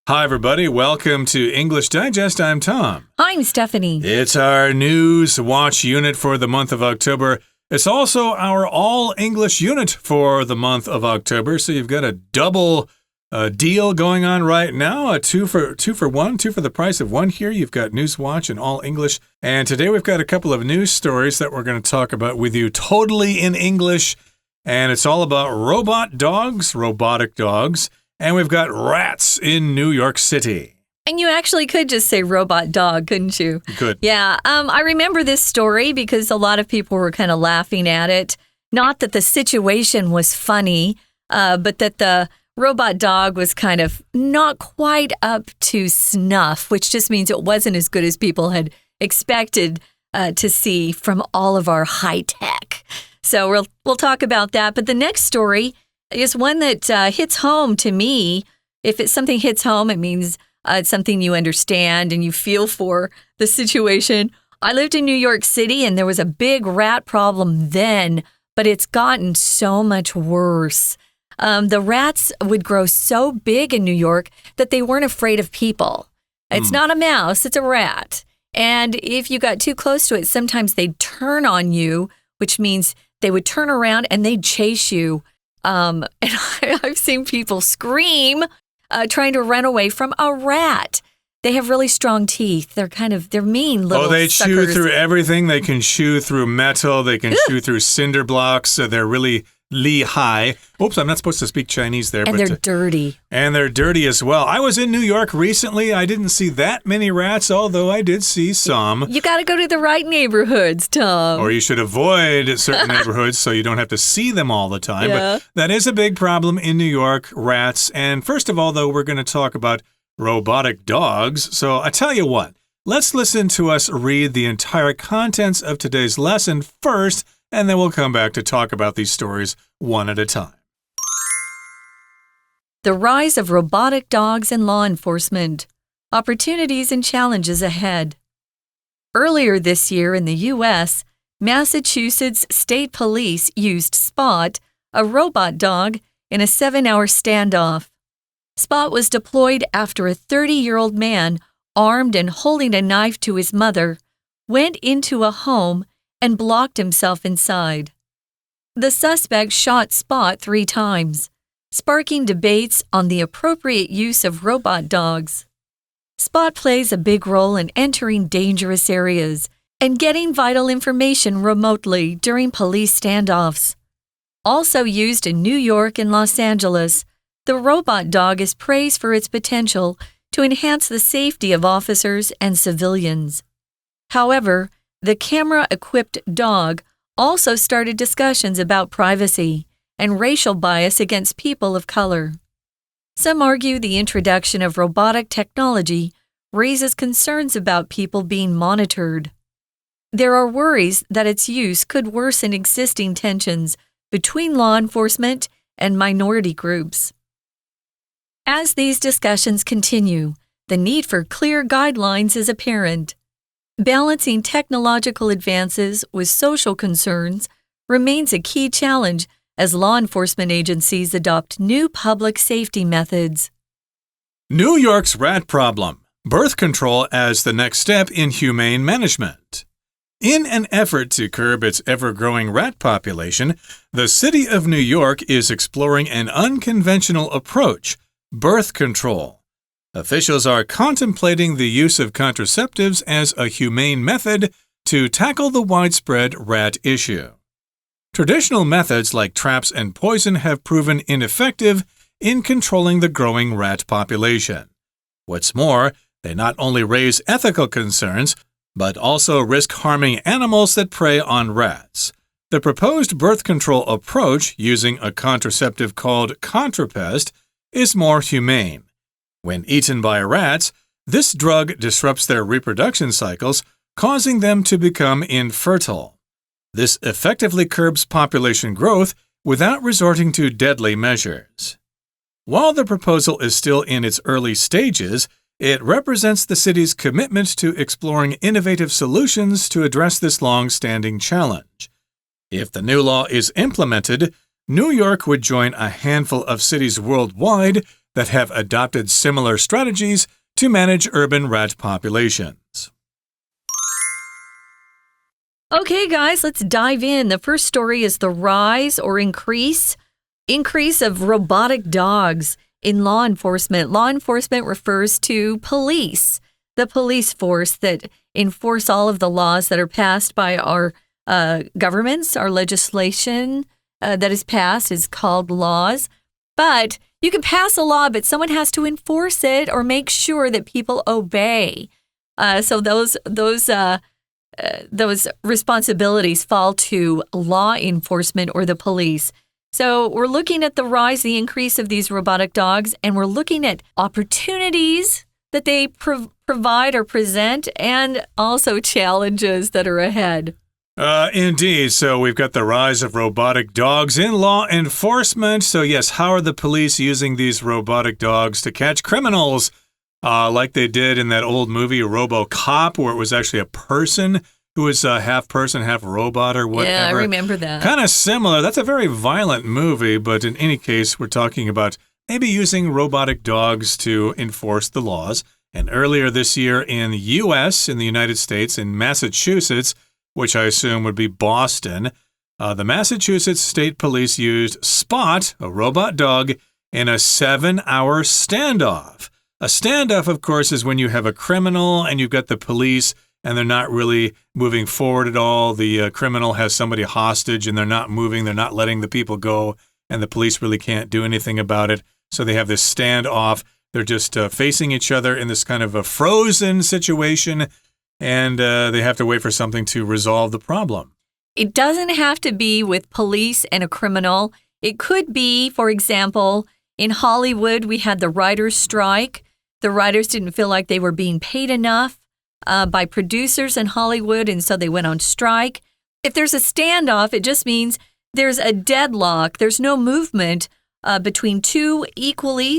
Hi, everybody. Welcome to English Digest. I'm Tom. I'm Stephanie. It's our news watch unit for the month of October. It's also our all-English unit for the month of October. So you've got a double deal going on right now. A two for one, two for the price of one here. You've got News Watch and All English. And today we've got a couple of news stories that we're going to talk about with you totally in English. And it's all about robotic dogs. And we've got rats in New York City. And you actually could just say robot dog, couldn't you? You could. Yeah. I remember this story because a lot of people were kind of laughing at it. Not that the situation was funny, but that the robot dog was kind of not quite up to snuff, which just means it wasn't as good as people had expected to see from all of our high tech. So we'll talk about that. But the next story is one that hits home to me. If something hits home, it means it's something you understand and you feel for the situation. I lived in New York City and there was a big rat problem then, but it's gotten so much worse. The rats would grow so big in New York that they weren't afraid of people. It's not a mouse, it's a rat. And if you got too close to it, sometimes they'd turn on you, which means they would turn around and they'd chase you. And I've seen people scream trying to run away from a rat. They have really strong teeth. They're mean little they suckers. chew through everything. They can chew through metal. They can chew through cinder blocks. So they're really high. Oops, I'm not supposed to speak Chinese there. And they're dirty. And they're dirty as well. I was in New York recently. I didn't see that many rats, although I did see some. You got to go to the right neighborhoods, Tom. Or you should avoid certain neighborhoods so you don't have to see them all the time. Yeah. But that is a big problem in New York, rats. And first of all, though, we're going to talk about robotic dogs. So I tell you what, let's listen to us read the entire contents of today's lesson first, and then we'll come back to talk about these stories one at a time. The rise of robotic dogs in law enforcement. Opportunities and challenges ahead. Earlier this year in the U.S., Massachusetts State Police used Spot, a robot dog, in a 7-hour standoff. Spot was deployed after a 30-year-old man, armed and holding a knife to his mother, went into a home and blocked himself inside. The suspect shot Spot 3 times, sparking debates on the appropriate use of robot dogs. Spot plays a big role in entering dangerous areas and getting vital information remotely during police standoffs. Also used in New York and Los Angeles, the robot dog is praised for its potential to enhance the safety of officers and civilians. However, the camera-equipped dog also started discussions about privacy and racial bias against people of color. Some argue the introduction of robotic technology raises concerns about people being monitored. There are worries that its use could worsen existing tensions between law enforcement and minority groups. As these discussions continue, the need for clear guidelines is apparent. Balancing technological advances with social concerns remains a key challenge as law enforcement agencies adopt new public safety methods. New York's rat problem. Birth control as the next step in humane management. In an effort to curb its ever-growing rat population, the city of New York is exploring an unconventional approach, birth control. Officials are contemplating the use of contraceptives as a humane method to tackle the widespread rat issue. Traditional methods like traps and poison have proven ineffective in controlling the growing rat population. What's more, they not only raise ethical concerns, but also risk harming animals that prey on rats. The proposed birth control approach, using a contraceptive called Contrapest, is more humane. When eaten by rats, this drug disrupts their reproduction cycles, causing them to become infertile. This effectively curbs population growth without resorting to deadly measures. While the proposal is still in its early stages, it represents the city's commitment to exploring innovative solutions to address this long-standing challenge. If the new law is implemented, New York would join a handful of cities worldwide that have adopted similar strategies to manage urban rat populations. Okay, guys, let's dive in. The first story is the rise or increase of robotic dogs in law enforcement. Law enforcement refers to police, the police force that enforce all of the laws that are passed by our governments. Our legislation that is passed is called laws. But you can pass a law, but someone has to enforce it or make sure that people obey. So those responsibilities fall to law enforcement or the police. So we're looking at the rise, the increase of these robotic dogs, and we're looking at opportunities that they provide or present and also challenges that are ahead. Indeed. So we've got the rise of robotic dogs in law enforcement. So yes, how are the police using these robotic dogs to catch criminals? Like they did in that old movie RoboCop, where it was actually a person who was half person, half robot or whatever. Yeah, I remember that. Kind of similar. That's a very violent movie, but in any case, we're talking about maybe using robotic dogs to enforce the laws. And earlier this year in the U.S., in the United States, in Massachusetts, which I assume would be Boston, the Massachusetts State Police used Spot, a robot dog, in a 7-hour standoff. A standoff, of course, is when you have a criminal and you've got the police and they're not really moving forward at all. The criminal has somebody hostage and they're not moving, they're not letting the people go, and the police really can't do anything about it. So they have this standoff. They're just facing each other in this kind of a frozen situation, and they have to wait for something to resolve the problem. It doesn't have to be with police and a criminal. It could be, for example, in Hollywood, we had the writers' strike. The writers didn't feel like they were being paid enough by producers in Hollywood, and so they went on strike. If there's a standoff, it just means there's a deadlock. There's no movement between two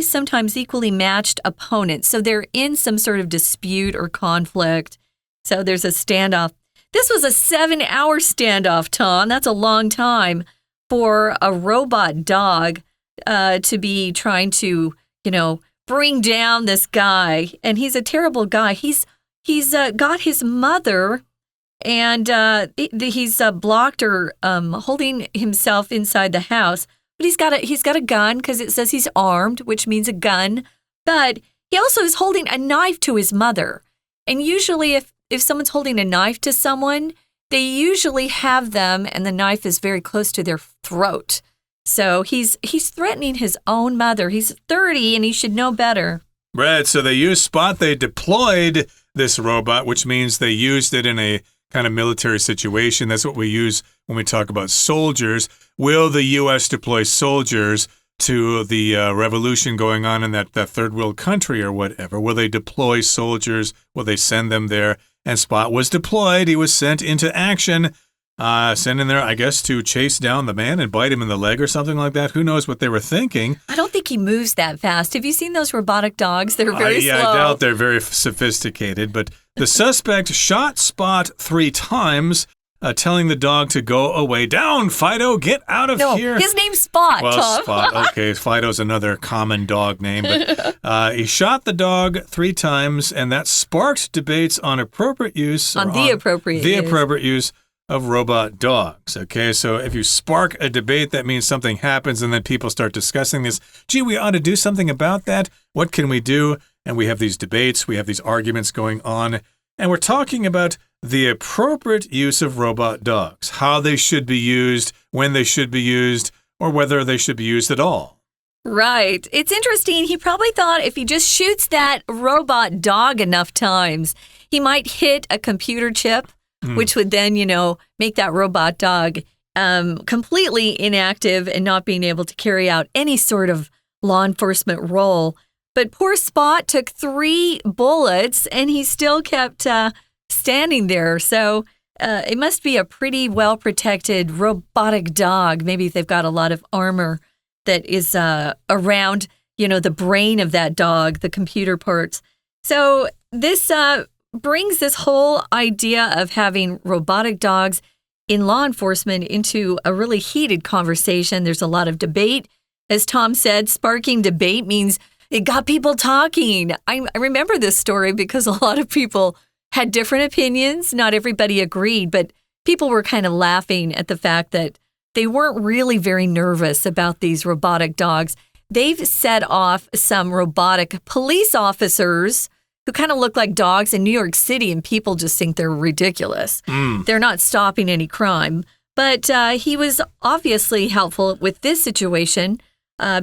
sometimes equally matched opponents. So they're in some sort of dispute or conflict. So there's a standoff. This was a 7-hour standoff, Tom. That's a long time for a robot dog to be trying to, bring down this guy. And he's a terrible guy. He's got his mother, and he's blocked or holding himself inside the house. But he's got a gun because it says he's armed, which means a gun. But he also is holding a knife to his mother. And usually if someone's holding a knife to someone, they usually have them and the knife is very close to their throat. So he's threatening his own mother. He's 30 and he should know better. Right, so they used Spot. They deployed this robot, which means they used it in a kind of military situation. That's what we use when we talk about soldiers. Will the U.S. deploy soldiers to the revolution going on in that third world country or whatever? Will they deploy soldiers? Will they send them there? And Spot was deployed. He was sent into action, sent in there, I guess, to chase down the man and bite him in the leg or something like that. Who knows what they were thinking? I don't think he moves that fast. Have you seen those robotic dogs? They're very slow. Yeah, I doubt they're very sophisticated. But the suspect shot Spot 3 times, telling the dog to go away. Down, Fido, get out of here. No, his name's Spot, Well, Tom. Spot, okay. Fido's another common dog name. But he shot the dog 3 times, and that sparked debates on appropriate use. The appropriate use of robot dogs. Okay, so if you spark a debate, that means something happens, and then people start discussing this. Gee, we ought to do something about that. What can we do? And we have these debates, we have these arguments going on, and we're talking about the appropriate use of robot dogs, how they should be used, when they should be used, or whether they should be used at all. Right. It's interesting. He probably thought if he just shoots that robot dog enough times, he might hit a computer chip, which would then, make that robot dog completely inactive and not being able to carry out any sort of law enforcement role. But poor Spot took 3 bullets and he still kept standing there. So it must be a pretty well-protected robotic dog. Maybe they've got a lot of armor that is around, the brain of that dog, the computer parts. So this brings this whole idea of having robotic dogs in law enforcement into a really heated conversation. There's a lot of debate. As Tom said, sparking debate means it got people talking. I remember this story because a lot of people had different opinions. Not everybody agreed, but people were kind of laughing at the fact that they weren't really very nervous about these robotic dogs. They've set off some robotic police officers who kind of look like dogs in New York City, and people just think they're ridiculous. They're not stopping any crime. But he was obviously helpful with this situation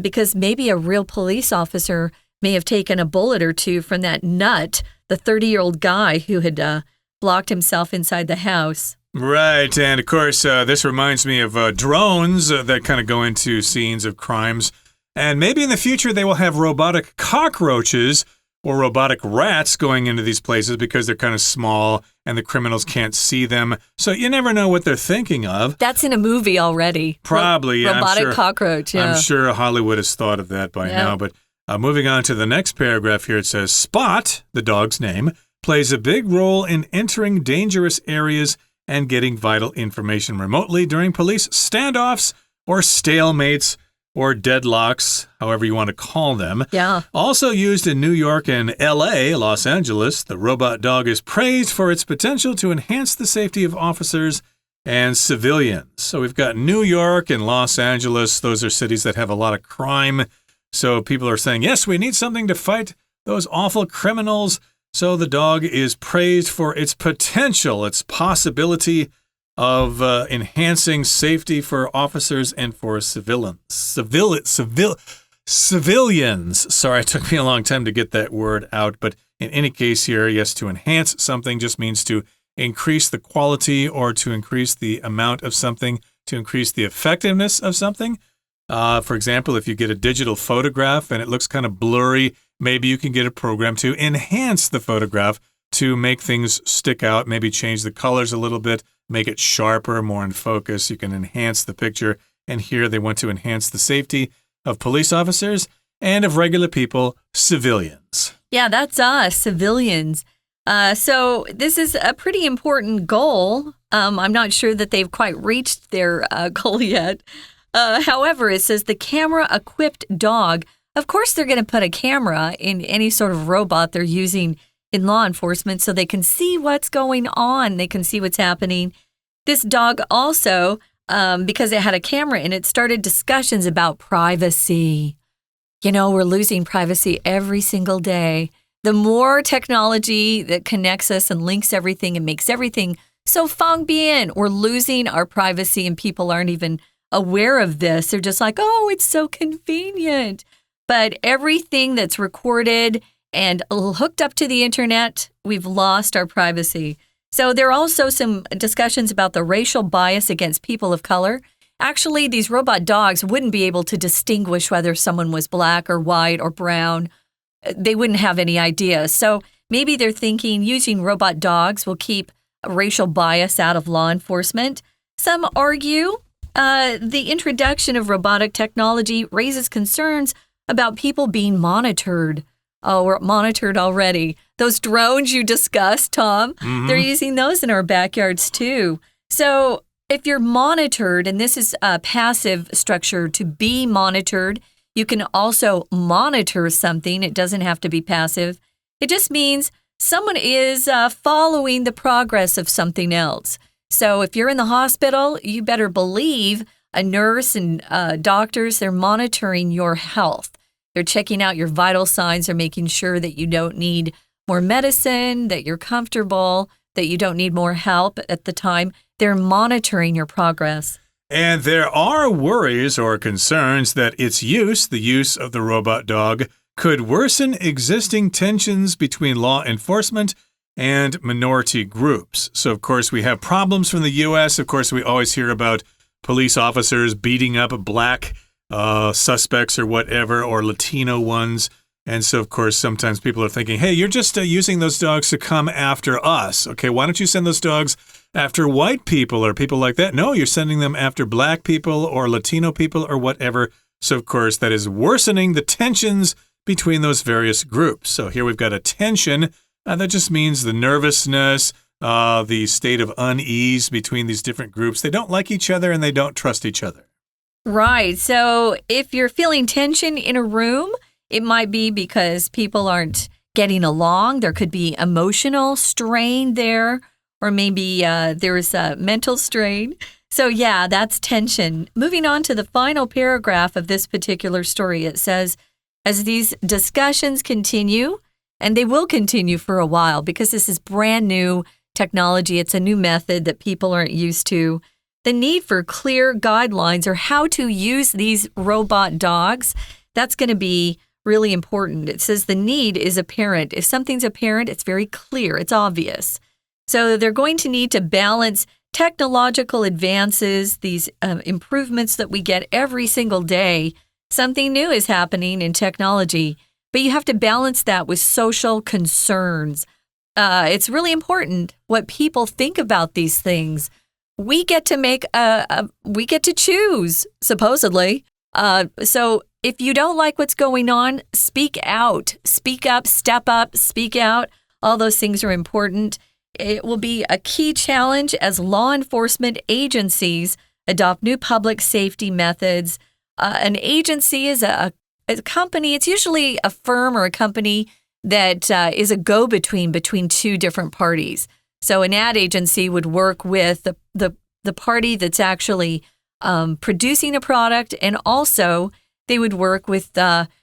because maybe a real police officer may have taken a bullet or two from that nut, the 30-year-old guy who had blocked himself inside the house. Right. And of course, this reminds me of drones that kind of go into scenes of crimes. And maybe in the future, they will have robotic cockroaches or robotic rats going into these places because they're kind of small and the criminals can't see them. So you never know what they're thinking of. That's in a movie already. Probably, yeah. Robotic cockroach, yeah. I'm sure Hollywood has thought of that by now. But moving on to the next paragraph here, it says, Spot, the dog's name, plays a big role in entering dangerous areas and getting vital information remotely during police standoffs or stalemates or deadlocks, however you want to call them. Yeah. Also used in New York and LA, Los Angeles, the robot dog is praised for its potential to enhance the safety of officers and civilians. So we've got New York and Los Angeles. Those are cities that have a lot of crime. So people are saying, yes, we need something to fight those awful criminals. So the dog is praised for its potential, its possibility of enhancing safety for officers and for civilians. Sorry, it took me a long time to get that word out. But in any case here, yes, to enhance something just means to increase the quality or to increase the amount of something, to increase the effectiveness of something. For example, if you get a digital photograph and it looks kind of blurry, maybe you can get a program to enhance the photograph to make things stick out, maybe change the colors a little bit, make it sharper, more in focus. You can enhance the picture. And here they want to enhance the safety of police officers and of regular people, civilians. Yeah, that's us, civilians. So this is a pretty important goal. I'm not sure that they've quite reached their goal yet. However, it says the camera-equipped dog. Of course, they're going to put a camera in any sort of robot they're using in law enforcement so they can see what's going on. They can see what's happening. This dog also, because it had a camera in it, started discussions about privacy. You know, we're losing privacy every single day. The more technology that connects us and links everything and makes everything so fang bien, we're losing our privacy and people aren't even aware of this. They're just like, oh, it's so convenient. But everything that's recorded and hooked up to the internet, we've lost our privacy. So there are also some discussions about the racial bias against people of color. Actually, these robot dogs wouldn't be able to distinguish whether someone was black or white or brown. They wouldn't have any idea. So maybe they're thinking using robot dogs will keep racial bias out of law enforcement. Some argue the introduction of robotic technology raises concerns about people being monitored. Oh, we're monitored already. Those drones you discussed, Tom, they're using those in our backyards too. So if you're monitored, and this is a passive structure, to be monitored, you can also monitor something. It doesn't have to be passive. It just means someone is following the progress of something else. So if you're in the hospital, you better believe a nurse and doctors, they're monitoring your health. They're checking out your vital signs. They're making sure that you don't need more medicine, that you're comfortable, that you don't need more help at the time. They're monitoring your progress. And there are worries or concerns that its use, the use of the robot dog, could worsen existing tensions between law enforcement and minority groups. So, of course, we have problems from the U.S. Of course, we always hear about police officers beating up black suspects or whatever, or Latino ones. And so, of course, sometimes people are thinking, hey, you're just using those dogs to come after us. Okay, why don't you send those dogs after white people or people like that? No, you're sending them after black people or Latino people or whatever. So, of course, that is worsening the tensions between those various groups. So here we've got a tension. That just means the nervousness, the state of unease between these different groups. They don't like each other and they don't trust each other. Right. So if you're feeling tension in a room, It might be because people aren't getting along. There could be emotional strain there, or maybe there's a mental strain. So yeah, that's tension. Moving on to the final paragraph of this particular story, it says, as these discussions continue, and they will continue for a while because this is brand new technology, it's a new method that people aren't used to, the need for clear guidelines or how to use these robot dogs, that's going to be really important. It says the need is apparent. If something's apparent, it's very clear, it's obvious. So they're going to need to balance technological advances, these improvements that we get every single day. Something new is happening in technology, but you have to balance that with social concerns. It's really important what people think about these things. We get to we get to choose, supposedly. So if you don't like what's going on, speak out, speak up, step up, speak out. All those things are important. It will be a key challenge as law enforcement agencies adopt new public safety methods. An agency is a company. It's usually a firm or a company that is a go-between between two different parties. So an ad agency would work with the party that's actually producing a product, and also they would work with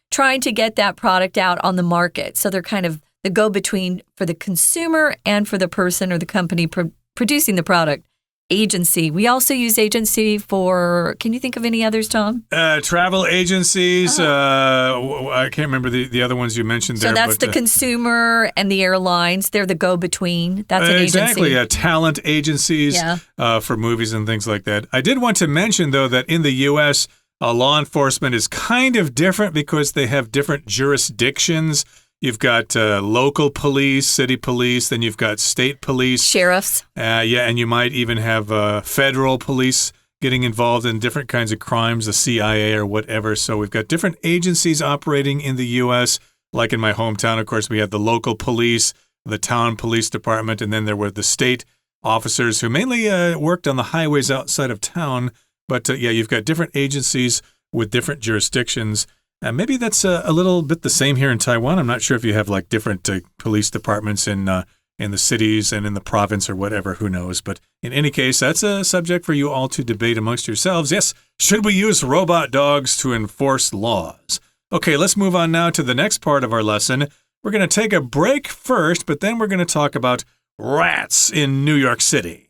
trying to get that product out on the market. So they're kind of the go-between for the consumer and for the person or the company producing the product. Agency. We also use agency for, can you think of any others, Tom? Travel agencies. I can't remember the other ones you mentioned there. So that's the consumer and the airlines. They're the go-between. That's an agency. Exactly. Talent agencies for movies and things like that. I did want to mention, though, that in the U.S., law enforcement is kind of different because they have different jurisdictions. You've got local police, city police, then you've got state police. Sheriffs. And you might even have federal police getting involved in different kinds of crimes, the CIA or whatever. So we've got different agencies operating in the U.S. Like in my hometown, of course, we have the local police, the town police department, and then there were the state officers who mainly worked on the highways outside of town. But you've got different agencies with different jurisdictions. Maybe that's a little bit the same here in Taiwan. I'm not sure if you have like different police departments in the cities and in the province or whatever. Who knows? But in any case, that's a subject for you all to debate amongst yourselves. Yes, should we use robot dogs to enforce laws? Okay, let's move on now to the next part of our lesson. We're going to take a break first, but then we're going to talk about rats in New York City.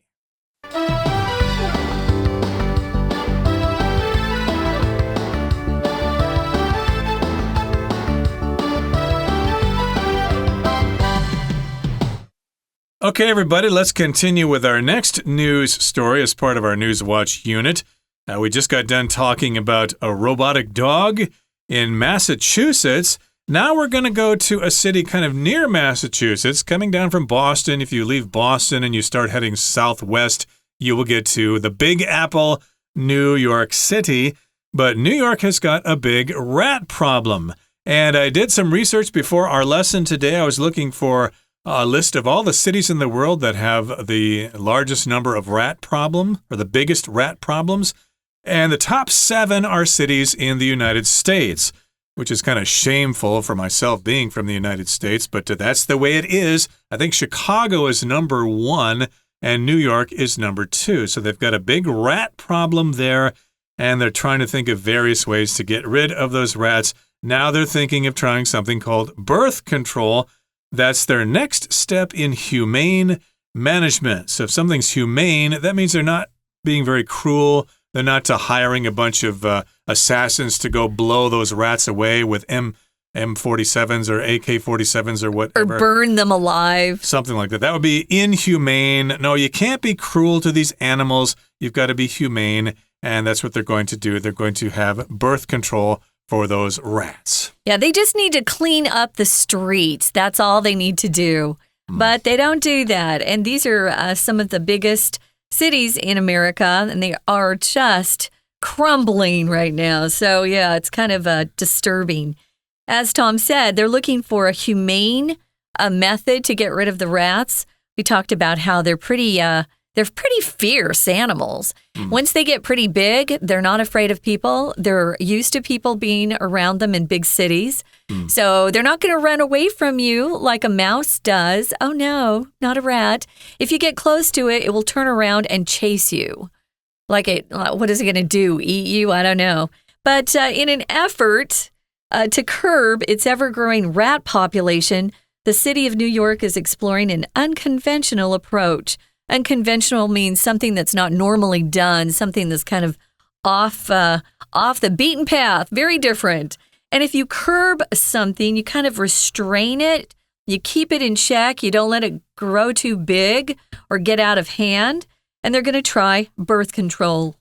Okay, everybody, let's continue with our next news story as part of our News Watch unit. We just got done talking about a robotic dog in Massachusetts. Now we're going to go to a city kind of near Massachusetts, coming down from Boston. If you leave Boston and you start heading southwest, you will get to the Big Apple, New York City. But New York has got a big rat problem. And I did some research before our lesson today. I was looking for a list of all the cities in the world that have the largest number of rat problem, or the biggest rat problems. And the top 7 are cities in the United States, which is kind of shameful for myself being from the United States, but that's the way it is. I think Chicago is number 1 and New York is number 2. So they've got a big rat problem there, and they're trying to think of various ways to get rid of those rats. Now they're thinking of trying something called birth control. That's their next step in humane management. So if something's humane, that means they're not being very cruel. They're not hiring a bunch of assassins to go blow those rats away with M47s or AK-47s or whatever. Or burn them alive. Something like that. That would be inhumane. No, you can't be cruel to these animals. You've got to be humane, and that's what they're going to do. They're going to have birth control for those rats. Yeah, they just need to clean up the streets. That's all they need to do. But they don't do that. And these are some of the biggest cities in America, and they are just crumbling right now. So, yeah, it's kind of disturbing. As Tom said, they're looking for a humane method to get rid of the rats. We talked about how they're pretty they're pretty fierce animals. Once they get pretty big, they're not afraid of people. They're used to people being around them in big cities. So they're not going to run away from you like a mouse does. Oh, no, not a rat. If you get close to it, it will turn around and chase you. What is it going to do? Eat you? I don't know. But in an effort to curb its ever-growing rat population, the city of New York is exploring an unconventional approach. Unconventional means something that's not normally done, something that's kind of off the beaten path, very different. And if you curb something, you kind of restrain it, you keep it in check, you don't let it grow too big or get out of hand, and they're going to try birth control.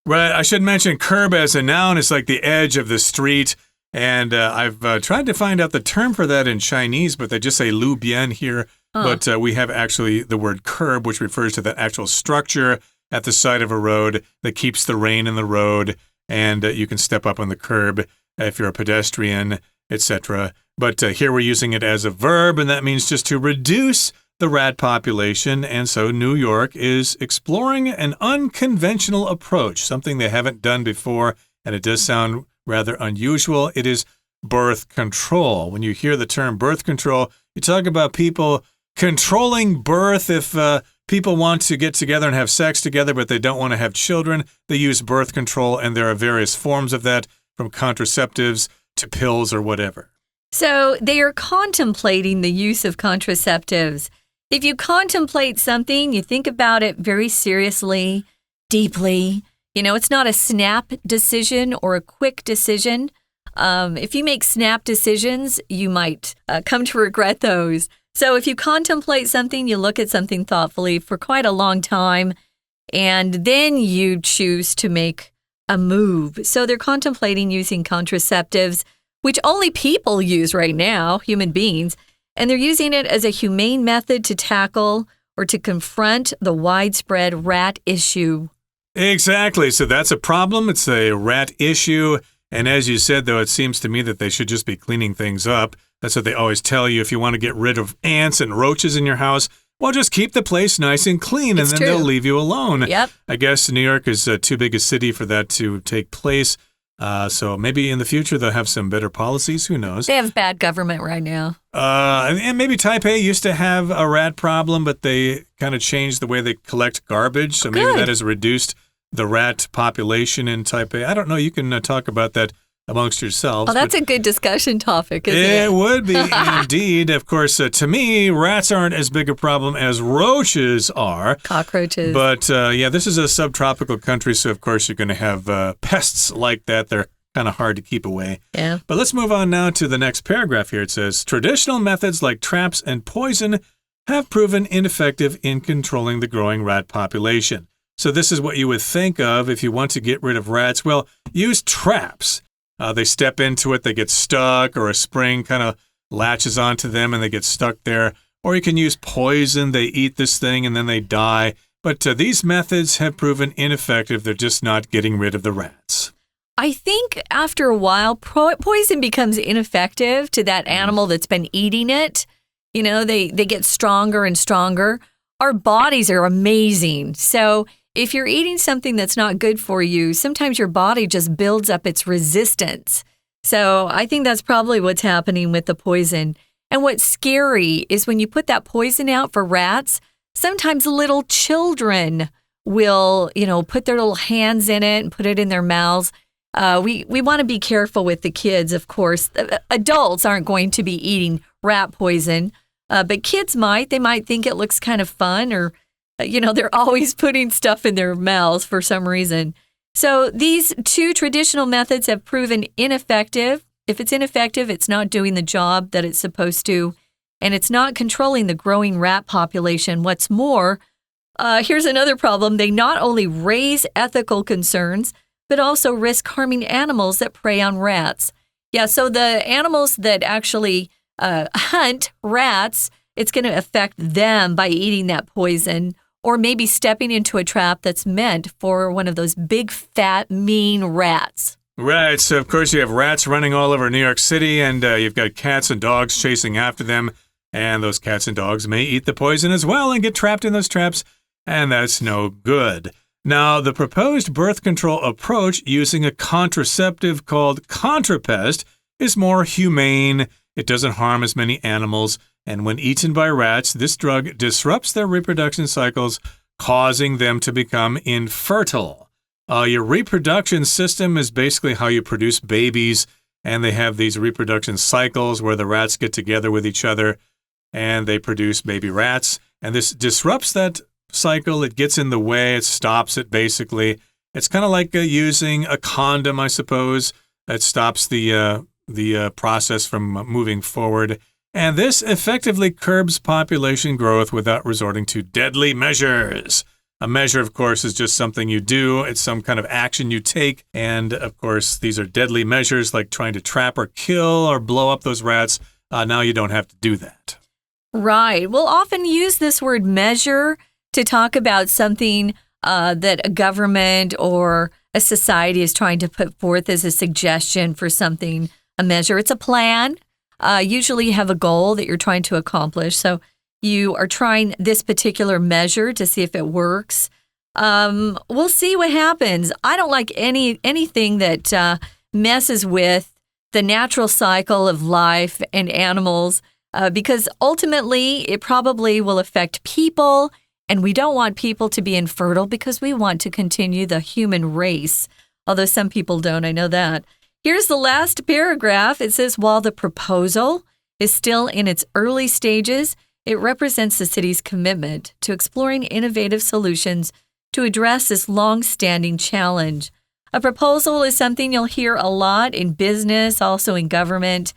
Right, I should mention curb as a noun is like the edge of the street. And I've tried to find out the term for that in Chinese, but they just say lu bian here. But we have actually the word curb, which refers to the actual structure at the side of a road that keeps the rain in the road. And you can step up on the curb if you're a pedestrian, etc. But here we're using it as a verb, and that means just to reduce the rat population. And so New York is exploring an unconventional approach, something they haven't done before. And it does sound rather unusual. It is birth control. When you hear the term birth control, you talk about people controlling birth. If people want to get together and have sex together, but they don't want to have children, they use birth control, and there are various forms of that, from contraceptives to pills or whatever. So they are contemplating the use of contraceptives. If you contemplate something, you think about it very seriously, deeply. You know, it's not a snap decision or a quick decision. If you make snap decisions, you might come to regret those. So if you contemplate something, you look at something thoughtfully for quite a long time, and then you choose to make a move. So they're contemplating using contraceptives, which only people use right now, human beings, and they're using it as a humane method to tackle or to confront the widespread rat issue. Exactly. So that's a problem. It's a rat issue. And as you said, though, it seems to me that they should just be cleaning things up. That's what they always tell you. If you want to get rid of ants and roaches in your house, well, just keep the place nice and clean, and then they'll leave you alone. Yep. I guess New York is too big a city for that to take place. So maybe in the future they'll have some better policies. Who knows? They have bad government right now. And maybe Taipei used to have a rat problem, but they kind of changed the way they collect garbage. So maybe that has reduced the rat population in Taipei. I don't know. You can talk about that amongst yourselves. Oh, that's a good discussion topic, isn't it? It would be indeed. Of course, to me, rats aren't as big a problem as roaches are. Cockroaches. But yeah, this is a subtropical country, so of course you're going to have pests like that. They're kind of hard to keep away. Yeah. But let's move on now to the next paragraph here. It says, traditional methods like traps and poison have proven ineffective in controlling the growing rat population. So this is what you would think of if you want to get rid of rats. Well, use traps. They step into it, they get stuck, or a spring kind of latches onto them and they get stuck there. Or you can use poison. They eat this thing and then they die. But these methods have proven ineffective. They're just not getting rid of the rats. I think after a while, poison becomes ineffective to that animal that's been eating it. You know, they get stronger and stronger. Our bodies are amazing. So if you're eating something that's not good for you, sometimes your body just builds up its resistance. So I think that's probably what's happening with the poison. And what's scary is when you put that poison out for rats, sometimes little children will, put their little hands in it and put it in their mouths. We want to be careful with the kids, of course. Adults aren't going to be eating rat poison, but kids might. They might think it looks kind of fun, or they're always putting stuff in their mouths for some reason. So these two traditional methods have proven ineffective. If it's ineffective, it's not doing the job that it's supposed to, and it's not controlling the growing rat population. What's more, here's another problem. They not only raise ethical concerns, but also risk harming animals that prey on rats. Yeah, so the animals that actually hunt rats, it's going to affect them by eating that poison, or maybe stepping into a trap that's meant for one of those big, fat, mean rats. Right. So, of course, you have rats running all over New York City, and you've got cats and dogs chasing after them. And those cats and dogs may eat the poison as well and get trapped in those traps. and that's no good. Now, the proposed birth control approach using a contraceptive called contrapest is more humane. It doesn't harm as many animals, and when eaten by rats, this drug disrupts their reproduction cycles, causing them to become infertile. Your reproduction system is basically how you produce babies, and they have these reproduction cycles where the rats get together with each other, and they produce baby rats, and this disrupts that cycle. It gets in the way. It stops it, basically. It's kind of like using a condom, I suppose. It stops the process from moving forward. And this effectively curbs population growth without resorting to deadly measures. A measure, of course, is just something you do. It's some kind of action you take. And, of course, these are deadly measures like trying to trap or kill or blow up those rats. Now you don't have to do that. Right. We'll often use this word measure to talk about something that a government or a society is trying to put forth as a suggestion for something, a measure. It's a plan. Usually you have a goal that you're trying to accomplish. So you are trying this particular measure to see if it works. We'll see what happens. I don't like anything that messes with the natural cycle of life and animals because ultimately it probably will affect people. And we don't want people to be infertile because we want to continue the human race. Although some people don't, I know that. Here's the last paragraph. It says, while the proposal is still in its early stages, it represents the city's commitment to exploring innovative solutions to address this long-standing challenge. A proposal is something you'll hear a lot in business, also in government.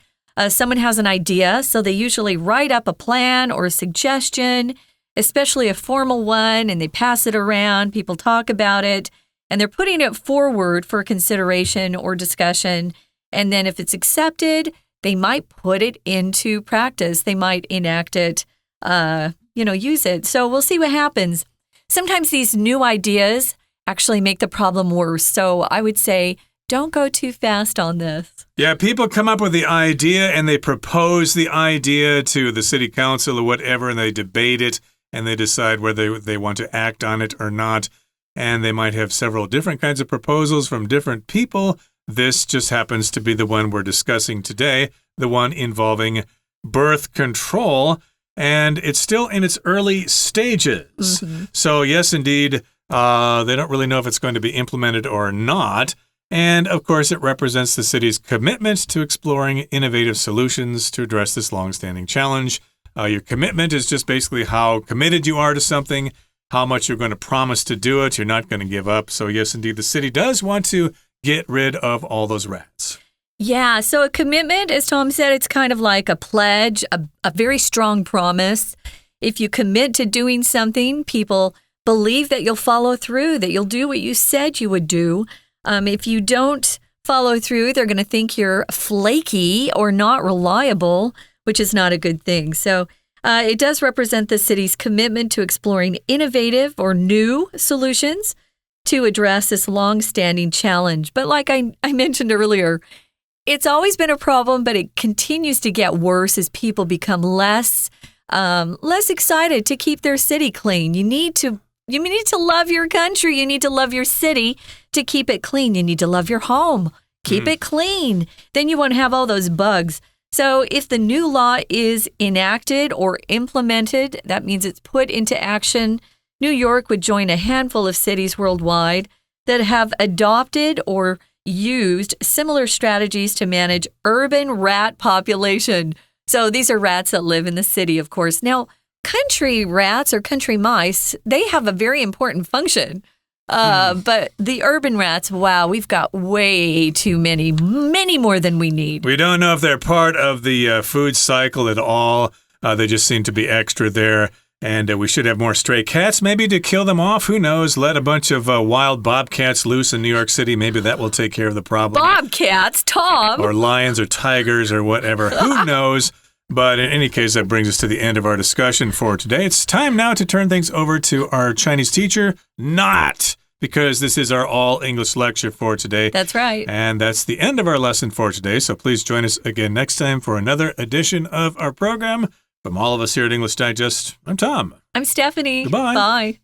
Someone has an idea, so they usually write up a plan or a suggestion, especially a formal one, and they pass it around. People talk about it, and they're putting it forward for consideration or discussion. And then if it's accepted, they might put it into practice. They might enact it, use it. So we'll see what happens. Sometimes these new ideas actually make the problem worse. So I would say, don't go too fast on this. Yeah, people come up with the idea, and they propose the idea to the city council or whatever, and they debate it. And they decide whether they want to act on it or not. And they might have several different kinds of proposals from different people. This just happens to be the one we're discussing today, the one involving birth control. And it's still in its early stages. Mm-hmm. So, yes, indeed, they don't really know if it's going to be implemented or not. And, of course, it represents the city's commitment to exploring innovative solutions to address this long-standing challenge. Your commitment is just basically how committed you are to something, how much you're going to promise to do it. You're not going to give up. So, yes, indeed, the city does want to get rid of all those rats. Yeah, so a commitment, as Tom said, it's kind of like a pledge, a very strong promise. If you commit to doing something, people believe that you'll follow through, that you'll do what you said you would do. If you don't follow through, they're going to think you're flaky or not reliable, which is not a good thing. So it does represent the city's commitment to exploring innovative or new solutions to address this long-standing challenge. But like I mentioned earlier, it's always been a problem, but it continues to get worse as people become less excited to keep their city clean. You need to love your country. You need to love your city to keep it clean. You need to love your home. Keep it clean. Then you won't have all those bugs. So if the new law is enacted or implemented, that means it's put into action. New York would join a handful of cities worldwide that have adopted or used similar strategies to manage urban rat population. So these are rats that live in the city, of course. Now, country rats or country mice, they have a very important function. But the urban rats, wow, we've got way too many more than we need. We don't know if they're part of the food cycle at all. They just seem to be extra there. And we should have more stray cats, maybe to kill them off. Who knows? Let a bunch of wild bobcats loose in New York City. Maybe that will take care of the problem. Bobcats, Tom? Or lions or tigers or whatever. Who knows? But in any case, that brings us to the end of our discussion for today. It's time now to turn things over to our Chinese teacher, Not, because this is our all-English lecture for today. That's right. And that's the end of our lesson for today. So please join us again next time for another edition of our program. From all of us here at English Digest, I'm Tom. I'm Stephanie. Goodbye. Bye.